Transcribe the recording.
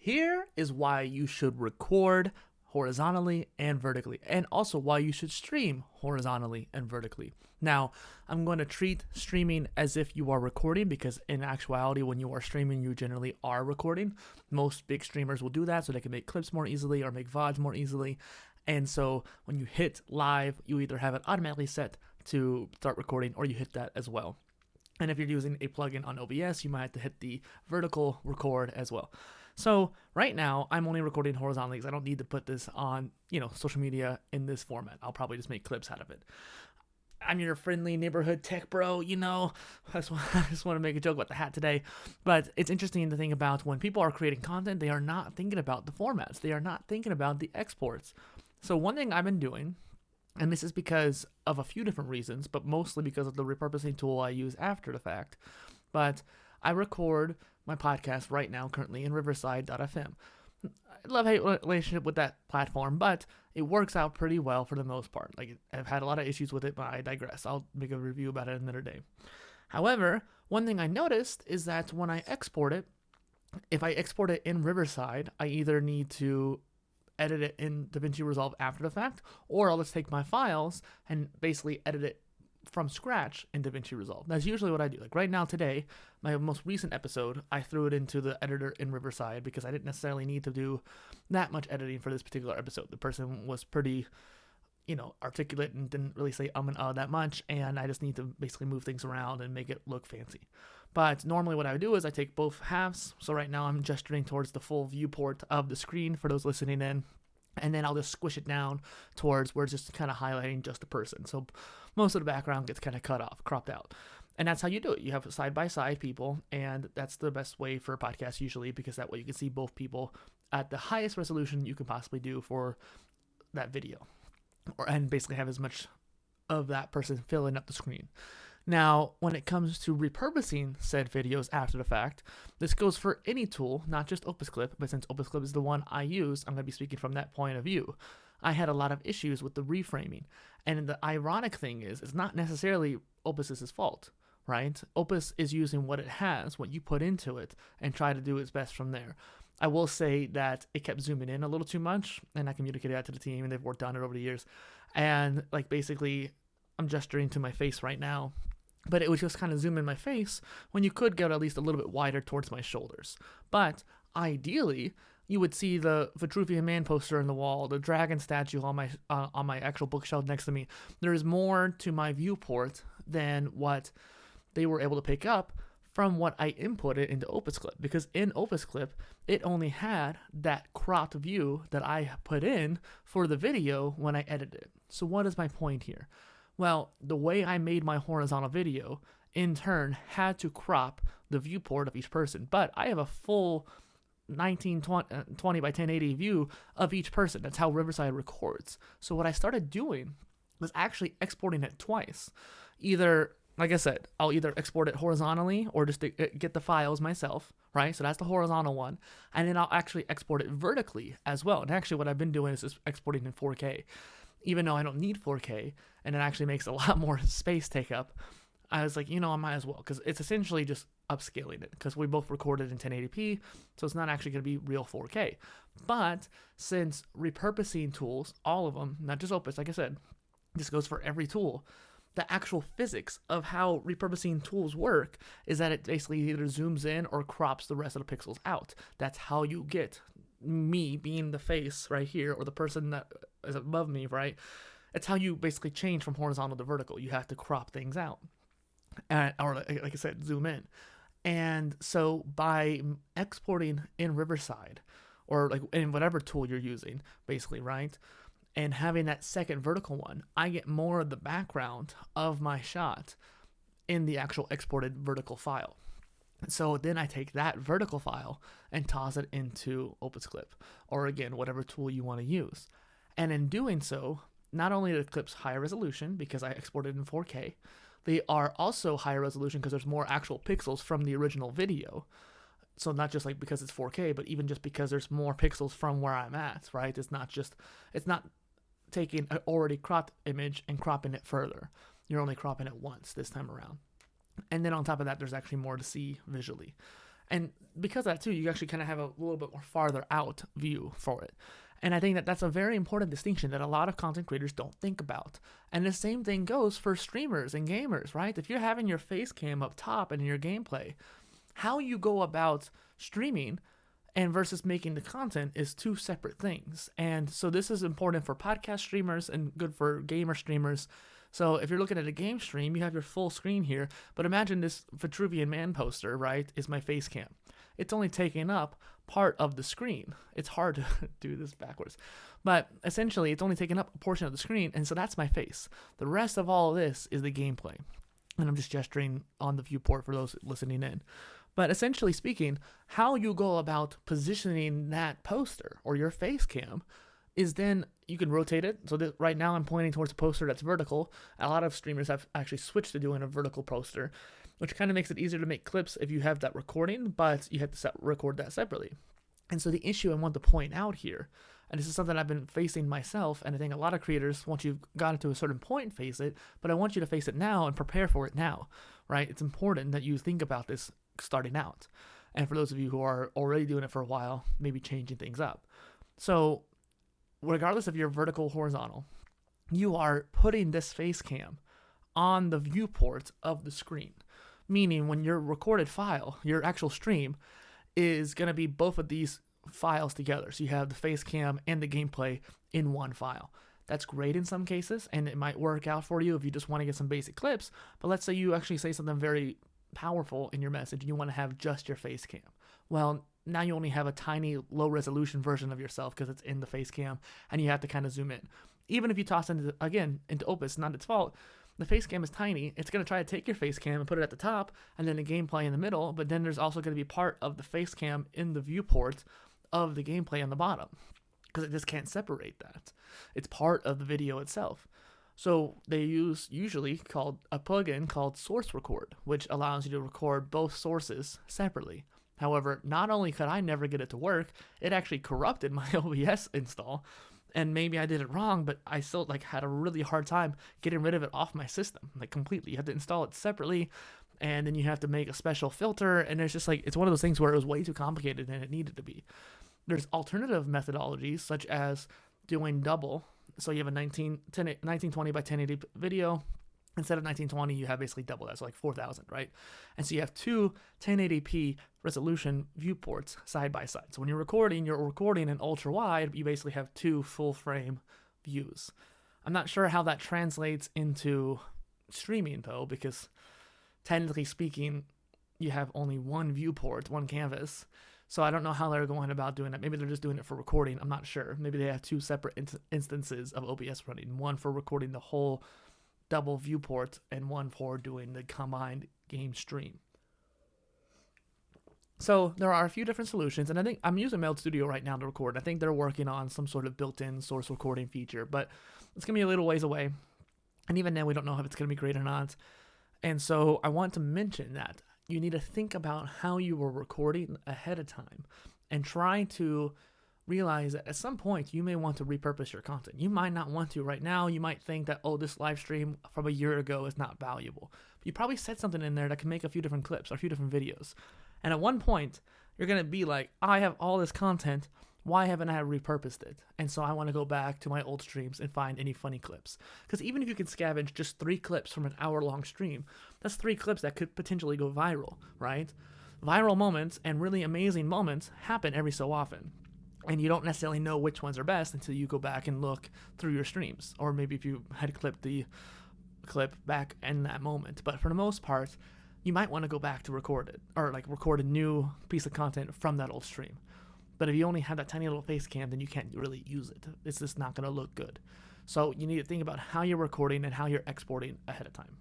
Here is why you should record horizontally and vertically, and also why you should stream horizontally and vertically. Now, I'm going to treat streaming as if you are recording because in actuality, when you are streaming, you generally are recording. Most big streamers will do that so they can make clips more easily or make VODs more easily. And so when you hit live, you either have it automatically set to start recording or you hit that as well. And if you're using a plugin on OBS, you might have to hit the vertical record as well. So right now, I'm only recording horizontally because I don't need to put this on, social media in this format. I'll probably just make clips out of it. I'm your friendly neighborhood tech bro, I just want to make a joke about the hat today. But it's interesting to think about when people are creating content, they are not thinking about the formats. They are not thinking about the exports. So one thing I've been doing, and this is because of a few different reasons, but mostly because of the repurposing tool I use after the fact. But I record my podcast right now currently in Riverside.fm. I love-hate relationship with that platform, but it works out pretty well for the most part. Like, I've had a lot of issues with it, but I digress. I'll make a review about it another day. However, one thing I noticed is that when I export it, if I export it in Riverside, I either need to edit it in DaVinci Resolve after the fact, or I'll just take my files and basically edit it from scratch in DaVinci Resolve. That's usually what I do. Like right now today, my most recent episode, I threw it into the editor in Riverside because I didn't necessarily need to do that much editing for this particular episode. The person was pretty, articulate and didn't really say and that much, and I just need to basically move things around and make it look fancy. But normally what I would do is I take both halves. So right now I'm gesturing towards the full viewport of the screen for those listening in. And then I'll just squish it down towards where it's just kind of highlighting just a person. So most of the background gets kind of cut off, cropped out. And that's how you do it. You have side-by-side people, and that's the best way for a podcast usually because that way you can see both people at the highest resolution you can possibly do for that video. And basically have as much of that person filling up the screen. Now, when it comes to repurposing said videos after the fact, this goes for any tool, not just Opus Clip, but since Opus Clip is the one I use, I'm going to be speaking from that point of view. I had a lot of issues with the reframing, and the ironic thing is, it's not necessarily Opus's fault, right? Opus is using what it has, what you put into it, and try to do its best from there. I will say that it kept zooming in a little too much, and I communicated that to the team, and they've worked on it over the years. And basically, I'm gesturing to my face right now, but it would just kind of zoom in my face when you could get at least a little bit wider towards my shoulders. But ideally, you would see the Vitruvian Man poster on the wall, the dragon statue on my actual bookshelf next to me. There is more to my viewport than what they were able to pick up from what I inputted into Opus Clip, because in Opus Clip, it only had that cropped view that I put in for the video when I edited it. So what is my point here? Well, the way I made my horizontal video, in turn, had to crop the viewport of each person. But I have a full 1920 by 1080 view of each person. That's how Riverside records. So what I started doing was actually exporting it twice. Either, like I said, I'll either export it horizontally or just get the files myself, right? So that's the horizontal one. And then I'll actually export it vertically as well. And actually what I've been doing is just exporting in 4K. Even though I don't need 4K, and it actually makes a lot more space take up, I was like, I might as well, because it's essentially just upscaling it, because we both recorded in 1080p, so it's not actually going to be real 4K. But since repurposing tools, all of them, not just Opus, like I said, this goes for every tool, the actual physics of how repurposing tools work is that it basically either zooms in or crops the rest of the pixels out. That's how you get me being the face right here, or the person that is above me, right? It's how you basically change from horizontal to vertical. You have to crop things out, or like I said, zoom in. And so by exporting in Riverside, or in whatever tool you're using, basically, right? And having that second vertical one, I get more of the background of my shot in the actual exported vertical file. So then I take that vertical file and toss it into Opus Clip, or again, whatever tool you want to use. And in doing so, not only are the clips higher resolution because I exported in 4K, they are also higher resolution because there's more actual pixels from the original video. So not just because it's 4K, but even just because there's more pixels from where I'm at, right? It's not taking an already cropped image and cropping it further. You're only cropping it once this time around. And then on top of that, there's actually more to see visually. And because of that too, you actually kind of have a little bit more farther out view for it. And I think that that's a very important distinction that a lot of content creators don't think about. And the same thing goes for streamers and gamers, right? If you're having your face cam up top and in your gameplay, how you go about streaming and versus making the content is two separate things. And so this is important for podcast streamers and good for gamer streamers. So if you're looking at a game stream, you have your full screen here, but imagine this Vitruvian Man poster, right, is my face cam. It's only taking up part of the screen. It's hard to do this backwards, but essentially it's only taking up a portion of the screen, and so that's my face. The rest of all of this is the gameplay. And I'm just gesturing on the viewport for those listening in. But essentially speaking, how you go about positioning that poster or your face cam is then you can rotate it. So that right now I'm pointing towards a poster that's vertical. A lot of streamers have actually switched to doing a vertical poster, which kind of makes it easier to make clips if you have that recording, but you have to record that separately. And so the issue I want to point out here, and this is something I've been facing myself, and I think a lot of creators, once you've gotten to a certain point, face it, but I want you to face it now and prepare for it now, right? It's important that you think about this starting out. And for those of you who are already doing it for a while, maybe changing things up. So regardless if you're vertical or horizontal, you are putting this face cam on the viewport of the screen. Meaning when your recorded file, your actual stream, is going to be both of these files together. So you have the face cam and the gameplay in one file. That's great in some cases, and it might work out for you if you just want to get some basic clips. But let's say you actually say something very powerful in your message and you want to have just your face cam. Well, now you only have a tiny low resolution version of yourself because it's in the face cam and you have to kind of zoom in. Even if you toss into Opus, not its fault, the face cam is tiny. It's going to try to take your face cam and put it at the top and then the gameplay in the middle, but then there's also going to be part of the face cam in the viewport of the gameplay on the bottom because it just can't separate that. It's part of the video itself. So they use usually called a plugin called Source Record, which allows you to record both sources separately. However, not only could I never get it to work, it actually corrupted my OBS install. And maybe I did it wrong, but I still had a really hard time getting rid of it off my system, completely. You have to install it separately, and then you have to make a special filter, and it's just it's one of those things where it was way too complicated than it needed to be. There's alternative methodologies, such as doing double. So you have a 1920 by 1080 video. Instead of 1920, you have basically double that, so 4,000, right? And so you have two 1080p resolution viewports side by side. So when you're recording in ultra wide, you basically have two full frame views. I'm not sure how that translates into streaming though, because technically speaking, you have only one viewport, one canvas. So I don't know how they're going about doing that. Maybe they're just doing it for recording. I'm not sure. Maybe they have two separate instances of OBS running, one for recording the whole double viewport and one for doing the combined game stream. So there are a few different solutions, and I think I'm using Meld Studio right now to record. I think they're working on some sort of built-in source recording feature, but it's going to be a little ways away. And even then, we don't know if it's going to be great or not. And so I want to mention that you need to think about how you were recording ahead of time and try to realize that at some point you may want to repurpose your content. You might not want to right now. You might think that, oh, this live stream from a year ago is not valuable. But you probably said something in there that can make a few different clips or a few different videos. And at one point, you're going to be like, I have all this content. Why haven't I repurposed it? And so I want to go back to my old streams and find any funny clips. Because even if you can scavenge just 3 clips from an hour-long stream, that's 3 clips that could potentially go viral, right? Viral moments and really amazing moments happen every so often. And you don't necessarily know which ones are best until you go back and look through your streams. Or maybe if you had clipped the clip back in that moment. But for the most part, you might want to go back to record it. Or record a new piece of content from that old stream. But if you only have that tiny little face cam, then you can't really use it. It's just not going to look good. So you need to think about how you're recording and how you're exporting ahead of time.